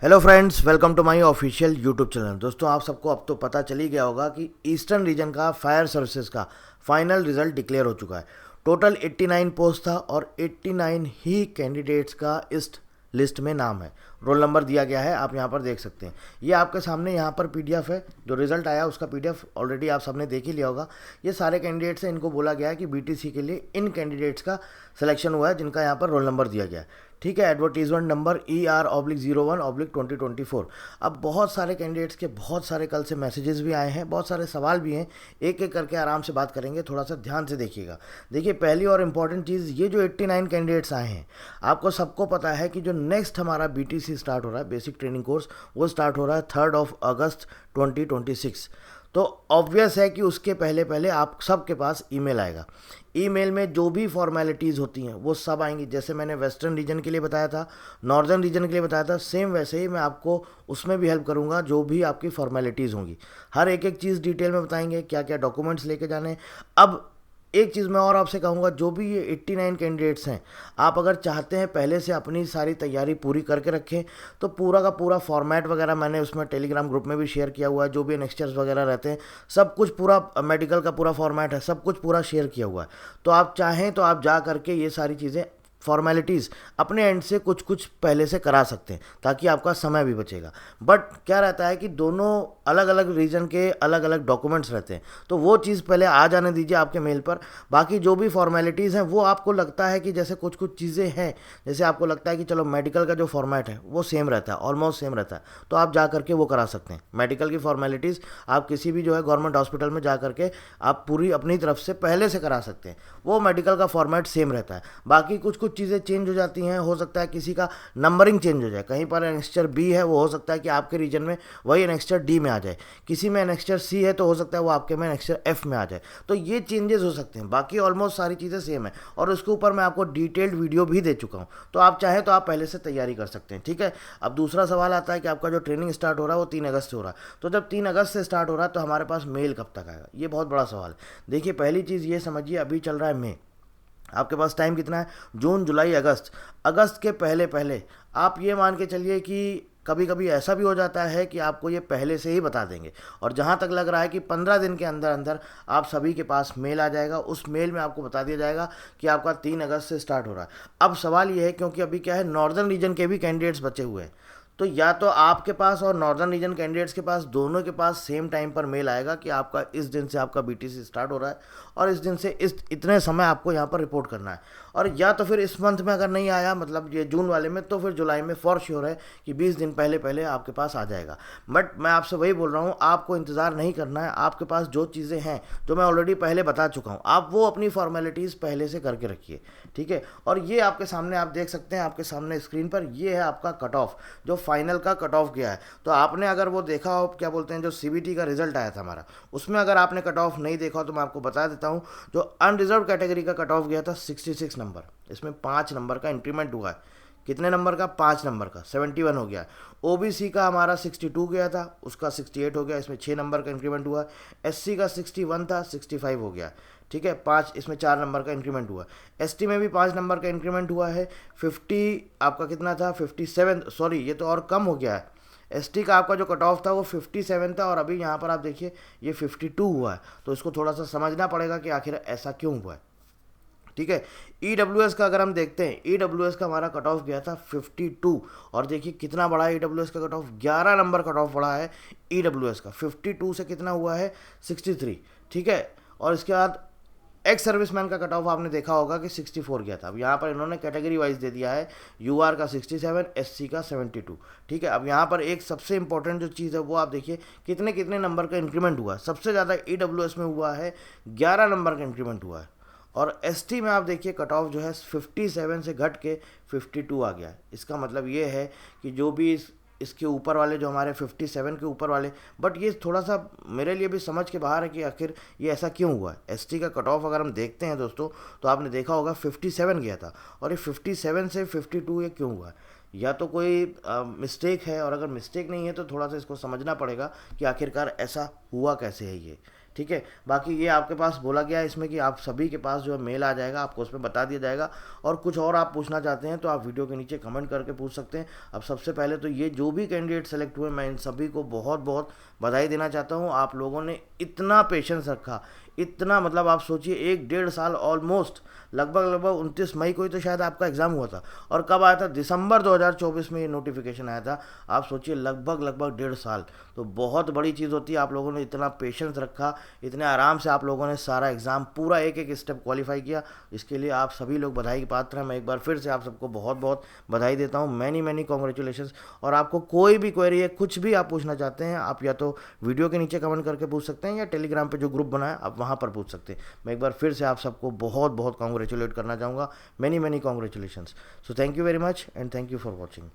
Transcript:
Hello friends, welcome to my official YouTube channel. दोस्तों, आप सबको अब तो पता चल ही गया होगा कि ईस्टर्न रीजन का फायर सर्विसेज का फाइनल रिजल्ट डिक्लेयर हो चुका है। टोटल 89 पोस्ट था और 89 ही कैंडिडेट्स का इस लिस्ट में नाम है। रोल नंबर दिया गया है, आप यहाँ पर देख सकते हैं। ये आपके सामने यहाँ पर पीडीएफ है, जो रिजल्ट आया उसका पीडीएफ ऑलरेडी आप सबने देख ही लिया होगा। ये सारे कैंडिडेट्स हैं, इनको बोला गया है कि बीटीसी के लिए इन कैंडिडेट्स का सिलेक्शन हुआ है जिनका यहाँ पर रोल नंबर दिया गया है। ठीक है, एडवर्टीजमेंट नंबर ER/01/2024। अब बहुत सारे कैंडिडेट्स के बहुत सारे कल से मैसेजेस भी आए हैं, बहुत सारे सवाल भी हैं। एक एक करके आराम से बात करेंगे, थोड़ा सा ध्यान से देखिएगा। देखिए, पहली और इम्पॉर्टेंट चीज़, ये जो 89 कैंडिडेट्स आए हैं, आपको सबको पता है कि जो नेक्स्ट हमारा बीटीसी स्टार्ट हो रहा है, बेसिक ट्रेनिंग कोर्स, वो स्टार्ट हो रहा है 3 अगस्त 2026। तो ऑब्वियस है कि उसके पहले पहले आप सबके पास ईमेल आएगा। ईमेल में जो भी फॉर्मेलिटीज़ होती हैं वो सब आएंगी। जैसे मैंने वेस्टर्न रीजन के लिए बताया था, नॉर्दर्न रीजन के लिए बताया था, सेम वैसे ही मैं आपको उसमें भी हेल्प करूंगा। जो भी आपकी फॉर्मेलिटीज़ होंगी, हर एक एक चीज़ डिटेल में बताएंगे, क्या क्या डॉक्यूमेंट्स लेके जाने हैं। अब एक चीज़ मैं और आपसे कहूँगा, जो भी ये 89 कैंडिडेट्स हैं, आप अगर चाहते हैं पहले से अपनी सारी तैयारी पूरी करके रखें, तो पूरा का पूरा फॉर्मेट वगैरह मैंने उसमें टेलीग्राम ग्रुप में भी शेयर किया हुआ है। जो भी नेक्स्टर्स वगैरह रहते हैं, सब कुछ पूरा मेडिकल का पूरा फॉर्मेट है, सब कुछ पूरा शेयर किया हुआ है। तो आप चाहें तो आप जा करके ये सारी चीज़ें फॉर्मेलिटीज़ अपने एंड से कुछ कुछ पहले से करा सकते हैं, ताकि आपका समय भी बचेगा। बट क्या रहता है कि दोनों अलग अलग रीजन के अलग अलग डॉक्यूमेंट्स रहते हैं, तो वो चीज़ पहले आ जाने दीजिए आपके मेल पर। बाकी जो भी फॉर्मेलिटीज़ हैं, वो आपको लगता है कि जैसे कुछ कुछ चीज़ें हैं, जैसे आपको लगता है कि चलो मेडिकल का जो फॉर्मेट है वो सेम रहता है, ऑलमोस्ट सेम रहता है, तो आप जा करके वो करा सकते हैं। मेडिकल की फॉर्मेलिटीज़ आप किसी भी जो है गवर्नमेंट हॉस्पिटल में जा करके आप पूरी अपनी तरफ से पहले से करा सकते हैं। वो मेडिकल का फॉर्मेट सेम रहता है। बाकी कुछ कुछ चीज़ें चेंज हो जाती हैं। हो सकता है किसी का नंबरिंग चेंज हो जाए, कहीं पर एनेक्स्चर बी है, वो हो सकता है कि आपके रीजन में वही एनेक्स्चर डी में आ जाए। किसी में एनेक्स्चर सी है, तो हो सकता है वो आपके में एनेक्स्चर एफ में आ जाए। तो ये चेंजेस हो सकते हैं। बाकी ऑलमोस्ट सारी चीज़ें सेम है, और उसके ऊपर मैं आपको डिटेल्ड वीडियो भी दे चुका हूँ। तो आप चाहें तो आप पहले से तैयारी कर सकते हैं। ठीक है, अब दूसरा सवाल आता है कि आपका जो ट्रेनिंग स्टार्ट हो रहा है वो 3 अगस्त से हो रहा है। तो जब 3 अगस्त से स्टार्ट हो रहा है, तो हमारे पास मेल कब तक आएगा, ये बहुत बड़ा सवाल है। देखिए, पहली चीज़ ये समझिए, अभी चल रहा है मई, आपके पास टाइम कितना है? जून, जुलाई, अगस्त। अगस्त के पहले पहले आप ये मान के चलिए कि कभी कभी ऐसा भी हो जाता है कि आपको ये पहले से ही बता देंगे, और जहाँ तक लग रहा है कि 15 दिन के अंदर अंदर आप सभी के पास मेल आ जाएगा। उस मेल में आपको बता दिया जाएगा कि आपका 3 अगस्त से स्टार्ट हो रहा है। अब सवाल ये है, क्योंकि अभी क्या है, नॉर्दर्न रीजन के भी कैंडिडेट्स बचे हुए हैं, तो या तो आपके पास और नॉर्दर्न रीजन कैंडिडेट्स के पास, दोनों के पास सेम टाइम पर मेल आएगा कि आपका इस दिन से आपका बीटीसी स्टार्ट हो रहा है, और इस दिन से इस इतने समय आपको यहाँ पर रिपोर्ट करना है। और या तो फिर इस मंथ में अगर नहीं आया, मतलब ये जून वाले में, तो फिर जुलाई में फॉर श्योर है कि 20 दिन पहले पहले आपके पास आ जाएगा। बट मैं आपसे वही बोल रहा हूँ, आपको इंतज़ार नहीं करना है। आपके पास जो चीज़ें हैं, जो मैं ऑलरेडी पहले बता चुका हूँ, आप वो अपनी फॉर्मेलिटीज़ पहले से करके रखिए। ठीक है, और ये आपके सामने आप देख सकते हैं, आपके सामने स्क्रीन पर ये है आपका कट ऑफ, जो फाइनल का कट ऑफ गया है। तो आपने अगर वो देखा हो, क्या बोलते हैं, जो सीबीटी का रिजल्ट आया था हमारा, उसमें अगर आपने कट ऑफ नहीं देखा हो तो मैं आपको बता देता हूँ। जो अनरिजर्व कैटेगरी का कट ऑफ गया था 66 नंबर, इसमें 5 नंबर का इंक्रीमेंट हुआ है। कितने नंबर का? 5 नंबर का, 71 हो गया। ओबीसी का हमारा 62 गया था, उसका 68 हो गया, इसमें 6 नंबर का इंक्रीमेंट हुआ। एससी का 61 था, 65 हो गया। ठीक है, 5, इसमें 4 नंबर का इंक्रीमेंट हुआ। एसटी में भी 5 नंबर का इंक्रीमेंट हुआ है। 50 आपका कितना था? 57, सॉरी ये तो और कम हो गया है। एसटी का आपका जो कट ऑफ था वो 57 था, और अभी यहाँ पर आप देखिए ये 52 हुआ है। तो इसको थोड़ा सा समझना पड़ेगा कि आखिर ऐसा क्यों हुआ है। ठीक है, ईडब्ल्यूएस का अगर हम देखते हैं, ईडब्ल्यूएस का हमारा कट ऑफ गया था 52, और देखिए कितना बड़ा है ईडब्ल्यूएस का cut off, 11 number cut off बड़ा है ईडब्ल्यूएस का। 52 से कितना हुआ है? 63। ठीक है, और इसके बाद एक्स सर्विसमैन का कट ऑफ आपने देखा होगा कि 64 गया था। अब यहाँ पर इन्होंने कैटेगरी वाइज दे दिया है, यूआर का 67, एससी का 72। ठीक है, अब यहाँ पर एक सबसे इंपॉर्टेंट जो चीज़ है वो आप देखिए, कितने कितने नंबर का इंक्रीमेंट हुआ। सबसे ज़्यादा ईडब्ल्यूएस में हुआ है, 11 नंबर का इंक्रीमेंट हुआ है। और एसटी में आप देखिए कट ऑफ जो है 57 से घट के 52 आ गया है। इसका मतलब ये है कि जो भी इसके ऊपर वाले, जो हमारे 57 के ऊपर वाले, बट ये थोड़ा सा मेरे लिए भी समझ के बाहर है कि आखिर ये ऐसा क्यों हुआ है। एसटी का कट ऑफ अगर हम देखते हैं दोस्तों, तो आपने देखा होगा 57 गया था, और ये 57 से 52 ये क्यों हुआ है? या तो कोई मिस्टेक है, और अगर मिस्टेक नहीं है तो थोड़ा सा इसको समझना पड़ेगा कि आखिरकार ऐसा हुआ कैसे है ये। ठीक है। बाकी ये आपके पास बोला गया है इसमें कि आप सभी के पास जो है मेल आ जाएगा, आपको उसमें बता दिया जाएगा। और कुछ और आप पूछना चाहते हैं तो आप वीडियो के नीचे कमेंट करके पूछ सकते हैं। अब सबसे पहले तो ये जो भी कैंडिडेट सेलेक्ट हुए, मैं इन सभी को बहुत बहुत बधाई देना चाहता हूँ। आप लोगों ने इतना पेशेंस रखा, इतना मतलब आप सोचिए 1-1.5 साल ऑलमोस्ट, लगभग 29 मई को ही तो शायद आपका एग्ज़ाम हुआ था, और कब आया था, दिसंबर 2024 में ये नोटिफिकेशन आया था। आप सोचिए लगभग 1.5 साल, तो बहुत बड़ी चीज़ होती है। आप लोगों ने इतना पेशेंस रखा, इतने आराम से आप लोगों ने सारा एग्ज़ाम पूरा एक एक स्टेप क्वालिफाई किया। इसके लिए आप सभी लोग बधाई के पात्र हैं। मैं एक बार फिर से आप सबको बहुत बहुत बधाई देता हूँ। Many many congratulation. और आपको कोई भी क्वेरी है, कुछ भी आप पूछना चाहते हैं, आप या तो वीडियो के नीचे कमेंट करके पूछ सकते हैं या टेलीग्राम पे जो ग्रुप बना है आप वहाँ पर पूछ सकते हैं। मैं एक बार फिर से आप सबको बहुत बहुत कॉन्ग्रेचुलेट करना चाहूँगा। Many many congratulations. So thank you very much and thank you for watching.